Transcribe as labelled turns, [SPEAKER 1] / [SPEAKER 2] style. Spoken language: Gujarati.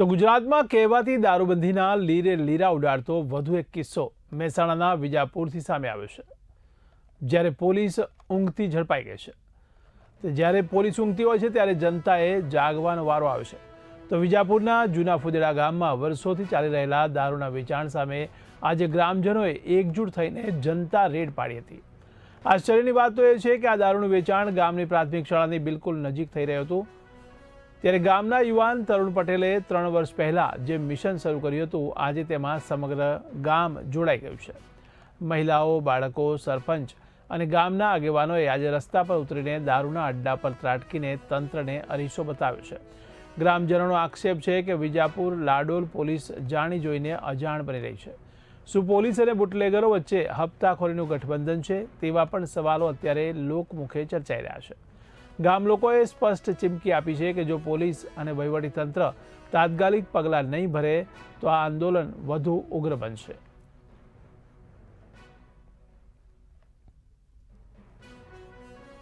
[SPEAKER 1] તો ગુજરાતમાં કહેવાતી દારૂબંધીના લીરે લીરા ઉડાડતો વધુ એક કિસ્સો મહેસાણાના વિજાપુરથી સામે આવ્યો છે, જ્યારે પોલીસ ઊંઘતી ઝડપાઈ ગઈ છે। તો જ્યારે પોલીસ ઊંઘતી હોય છે ત્યારે જનતાએ જાગવાનો વારો આવ્યો છે। તો વિજાપુરના જૂના ફુદેડા ગામમાં વર્ષોથી ચાલી રહેલા દારૂના વેચાણ સામે આજે ગ્રામજનોએ એકજૂટ થઈને જનતા રેડ પાડી હતી। આશ્ચર્યની વાત તો એ છે કે આ દારૂનું વેચાણ ગામની પ્રાથમિક શાળાની બિલકુલ નજીક થઈ રહ્યું હતું, ત્યારે ગામના યુવાન તરુણ પટેલે 3 વર્ષ પહેલા જે મિશન શરૂ કર્યું હતું, આજે તેમાં સમગ્ર ગામ જોડાઈ ગયું છે। મહિલાઓ, બાળકો, સરપંચ અને ગામના આગેવાનોએ આજે રસ્તા પર ઉતરીને દારૂના અડ્ડા પર ત્રાટકીને તંત્રને અરીસો બતાવ્યો છે। ગ્રામજનોનો આક્ષેપ છે કે વિજાપુર લાડોલ પોલીસ જાણી જોઈને અજાણ બની રહી છે। શું પોલીસ અને બુટલેગરો વચ્ચે હપ્તાખોરીનું ગઠબંધન છે, તેવા પણ સવાલો અત્યારે લોકમુખે ચર્ચાઈ રહ્યા છે। ગામ લોકોએ સ્પષ્ટ ચીમકી આપી છે કે જો પોલીસ અને વહીવટીતંત્ર તાત્કાલિક પગલાં નહીં ભરે તો આ આંદોલન વધુ ઉગ્ર બનશે।